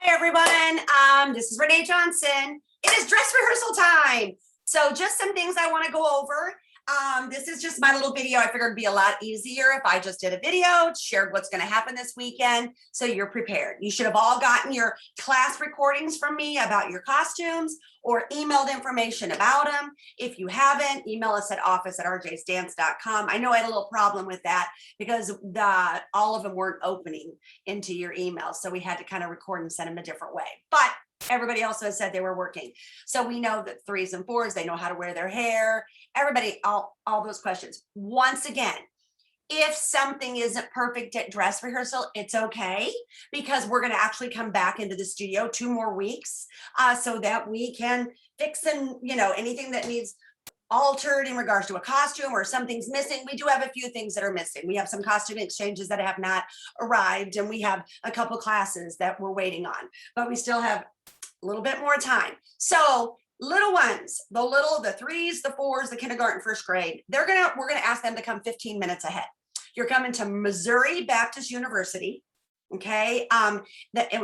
Hi everyone, this is Renee Johnson. It is dress rehearsal time. So just some things I want to go over. This is just my little video. I figured it'd be a lot easier if I just did a video, shared what's going to happen this weekend, so you're prepared. You should have all gotten your class recordings from me about your costumes or emailed information about them. If you haven't, email us at office@rjsdance.com. I know I had a little problem with that because all of them weren't opening into your email. So we had to kind of record and send them a different way. But everybody also has said they were working. So we know that 3s and 4s, they know how to wear their hair. Everybody, all those questions. Once again, if something isn't perfect at dress rehearsal, it's okay, because we're going to actually come back into the studio 2 more weeks so that we can fix and, anything that needs altered in regards to a costume or something's missing. We do have a few things that are missing. We have some costume exchanges that have not arrived, and we have a couple classes that we're waiting on, but we still have a little bit more time. So little ones, the 3s, the 4s, the kindergarten, first grade, we're gonna ask them to come 15 minutes ahead. You're coming to Missouri Baptist University, okay? And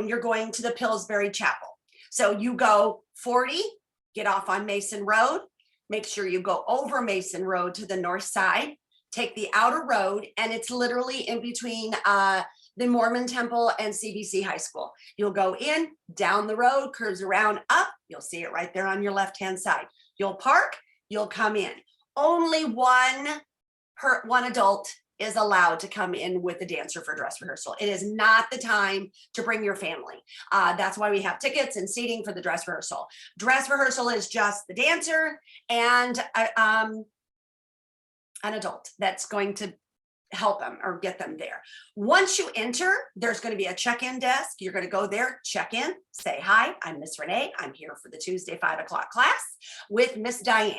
you're going to the Pillsbury Chapel. So you go 40, get off on Mason Road, make sure you go over Mason Road to the north side, take the outer road, and it's literally in between the Mormon Temple and CBC High School. You'll go in, down the road, curves around, up, you'll see it right there on your left-hand side. You'll park, you'll come in. Only one adult is allowed to come in with the dancer for dress rehearsal. It is not the time to bring your family. That's why we have tickets and seating for the dress rehearsal. Dress rehearsal is just the dancer and an adult that's going to help them or get them there. Once you enter, there's going to be a check-in desk. You're going to go there, check in, say, hi, I'm Miss Renee. I'm here for the Tuesday 5 o'clock class with Miss Diane.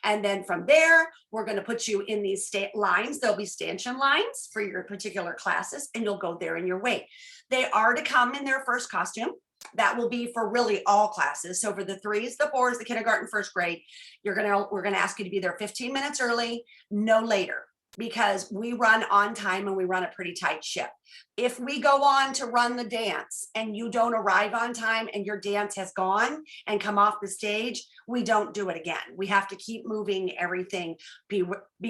And then from there, we're going to put you in these lines. There'll be stanchion lines for your particular classes, and you'll go there in your wait. They are to come in their first costume. That will be for really all classes. So for the 3s, the 4s, the kindergarten, first grade, we're going to ask you to be there 15 minutes early, no later, because we run on time and we run a pretty tight ship. If we go on to run the dance and you don't arrive on time and your dance has gone and come off the stage, we don't do it again. We have to keep moving everything, be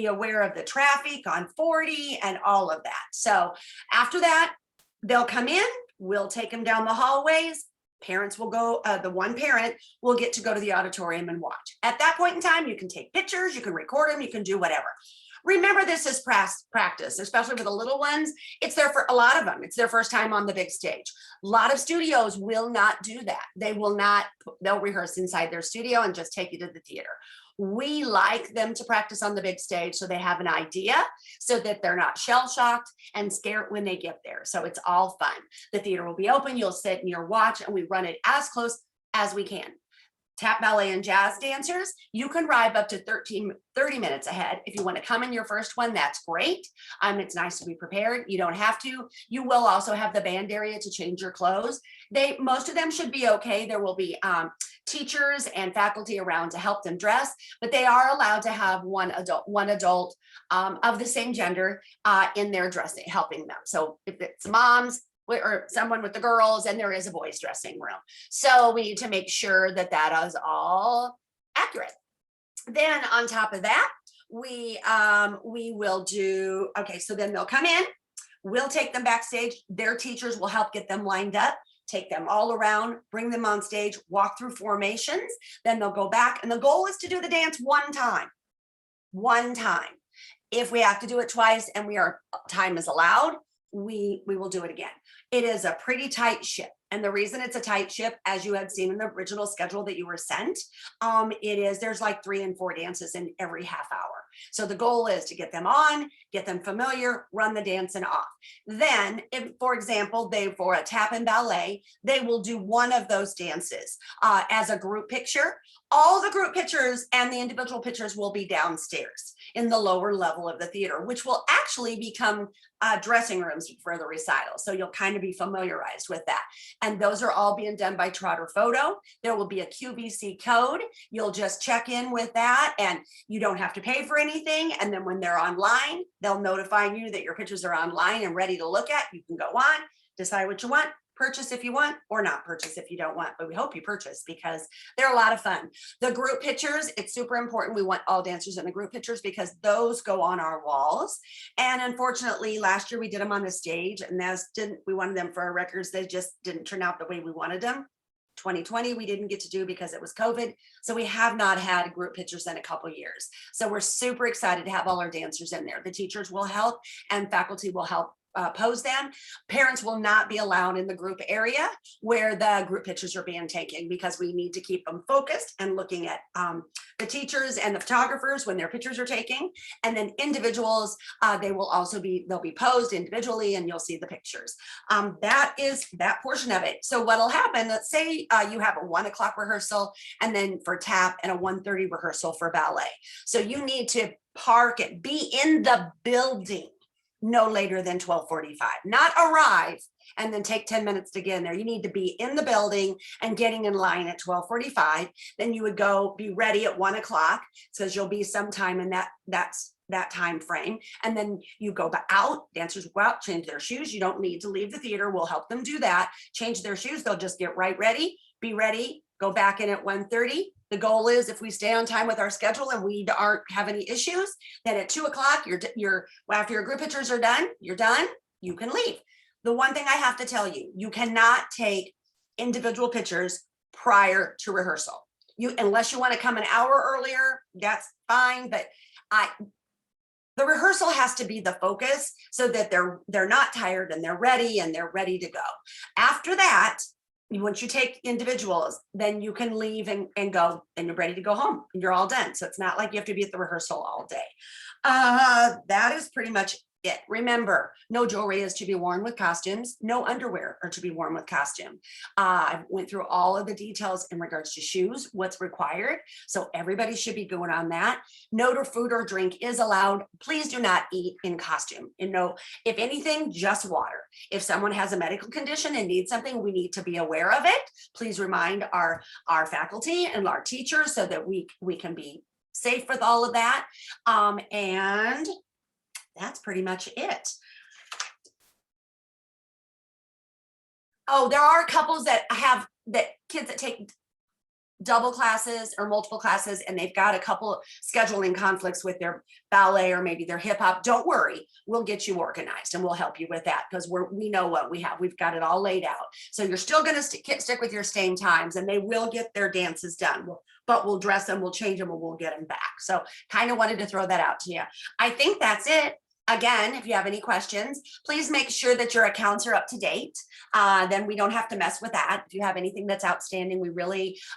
aware of the traffic on 40 and all of that. So after that, they'll come in, we'll take them down the hallways. Parents will go, the one parent will get to go to the auditorium and watch. At that point in time, you can take pictures, you can record them, you can do whatever. Remember, this is practice, especially for the little ones. It's there for a lot of them. It's their first time on the big stage. A lot of studios will not do that. They'll rehearse inside their studio and just take you to the theater. We like them to practice on the big stage so they have an idea, so that they're not shell-shocked and scared when they get there. So it's all fun. The theater will be open. You'll sit in your watch, and we run it as close as we can. Tap, ballet, and jazz dancers, you can arrive up to 30 minutes ahead. If you want to come in your first one, that's great. It's nice to be prepared. You don't have to. You will also have the band area to change your clothes. Most of them should be okay. There will be teachers and faculty around to help them dress, but they are allowed to have one adult of the same gender in their dressing, helping them. So if it's moms, or someone with the girls, and there is a boys dressing room. So we need to make sure that that is all accurate. Then on top of that, we will do, okay, so then they'll come in, we'll take them backstage. Their teachers will help get them lined up, take them all around, bring them on stage, walk through formations. Then they'll go back, and the goal is to do the dance one time. If we have to do it twice and time is allowed, we will do it again. It is a pretty tight ship. And the reason it's a tight ship, as you had seen in the original schedule that you were sent, there's like 3 and 4 dances in every half hour. So the goal is to get them on, get them familiar, run the dance and off. Then, if, for example, for a tap and ballet, they will do one of those dances as a group picture. All the group pictures and the individual pictures will be downstairs in the lower level of the theater, which will actually become dressing rooms for the recital. So you'll kind of be familiarized with that. And those are all being done by Trotter Photo. There will be a QVC code. You'll just check in with that, and you don't have to pay for anything. And then when they're online, they'll notify you that your pictures are online and ready to look at. You can go on, decide what you want, Purchase if you want or not purchase if you don't want, but we hope you purchase because they're a lot of fun. The group pictures, it's super important. We want all dancers in the group pictures because those go on our walls. And unfortunately, last year we did them on the stage and we wanted them for our records. They just didn't turn out the way we wanted them. 2020 we didn't get to do because it was COVID. So we have not had group pictures in a couple years. So we're super excited to have all our dancers in there. The teachers will help and faculty will help pose them. Parents will not be allowed in the group area where the group pictures are being taken because we need to keep them focused and looking at the teachers and the photographers when their pictures are taking. And then individuals, they'll be posed individually and you'll see the pictures. That is that portion of it. So what'll happen, let's say you have a 1 o'clock rehearsal and then for tap and a 1:30 rehearsal for ballet. So you need to be in the building no later than 12:45, not arrive and then take 10 minutes to get in there. You need to be in the building and getting in line at 12:45. Then you would go be ready at 1 o'clock. Says you'll be sometime in that time frame. And then you go out, dancers go out, change their shoes. You don't need to leave the theater. We'll help them do that. Change their shoes. They'll just get right ready, be ready, go back in at 1:30. The goal is if we stay on time with our schedule and we aren't have any issues, then at 2 o'clock, after your group pictures are done, you're done, you can leave. The one thing I have to tell you, you cannot take individual pictures prior to rehearsal. Unless you want to come an hour earlier, that's fine. But the rehearsal has to be the focus so that they're not tired and they're ready to go. After that, once you take individuals, then you can leave and go and you're ready to go home and you're all done. So it's not like you have to be at the rehearsal all day. That is pretty much it. Remember, no jewelry is to be worn with costumes. No underwear are to be worn with costume. I went through all of the details in regards to shoes, what's required. So everybody should be going on that. No food or drink is allowed. Please do not eat in costume. If anything, just water. If someone has a medical condition and needs something, we need to be aware of it. Please remind our faculty and our teachers so that we can be safe with all of that. And that's pretty much it. Oh, there are couples that have kids that take double classes or multiple classes and they've got a couple scheduling conflicts with their ballet or maybe their hip hop. Don't worry, we'll get you organized and we'll help you with that because we know what we have. We've got it all laid out. So you're still going to stick with your same times and they will get their dances done. But we'll dress them, we'll change them, and we'll get them back. So kind of wanted to throw that out to you. I think that's it. Again, if you have any questions, please make sure that your accounts are up to date. Then we don't have to mess with that. If you have anything that's outstanding,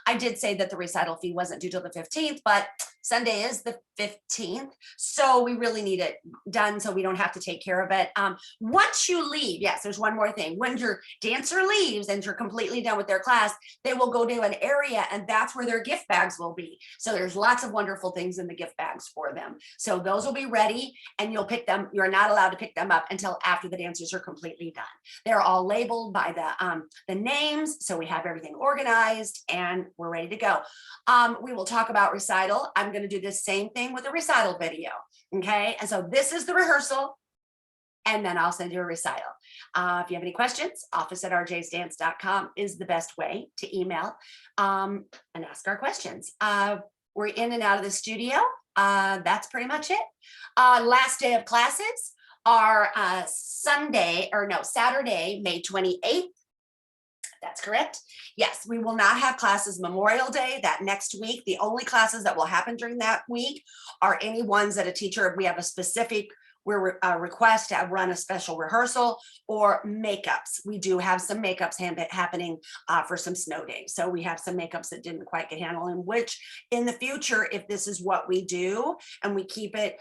I did say that the recital fee wasn't due till the 15th, but Sunday is the 15th. So we really need it done so we don't have to take care of it. Once you leave, yes, there's one more thing. When your dancer leaves and you're completely done with their class, they will go to an area and that's where their gift bags will be. So there's lots of wonderful things in the gift bags for them. So those will be ready and you'll pick them. You're not allowed to pick them up until after the dancers are completely done. They're all labeled by the names. So we have everything organized and we're ready to go. We will talk about recital. I'm going to do the same thing with a recital video. Okay. And so this is the rehearsal and then I'll send you a recital. If you have any questions, office@rjsdance.com is the best way to email and ask our questions. We're in and out of the studio. That's pretty much it. Last day of classes are Saturday, May 28th. That's correct. Yes, we will not have classes Memorial Day that next week. The only classes that will happen during that week are any ones that a teacher, we have a specific request to run a special rehearsal or makeups. We do have some makeups happening for some snow days. So we have some makeups that didn't quite get handled, in which in the future, if this is what we do and we keep it,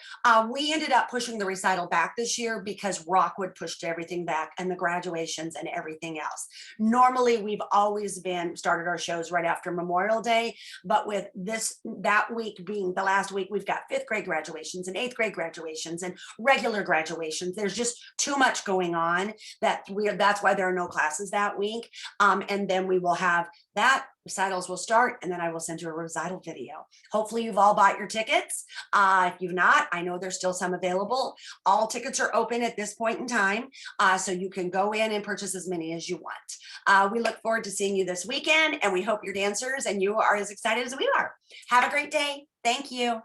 we ended up pushing the recital back this year because Rockwood pushed everything back and the graduations and everything else. Normally, we've always started our shows right after Memorial Day, but with that week being the last week, we've got 5th grade graduations and 8th grade graduations and regular graduations. There's just too much going on that's why there are no classes that week. And then we will have that recitals will start, and then I will send you a recital video. Hopefully you've all bought your tickets. If you've not, I know there's still some available. All tickets are open at this point in time, so you can go in and purchase as many as you want. We look forward to seeing you this weekend, and we hope your dancers and you are as excited as we are. Have a great day. Thank you.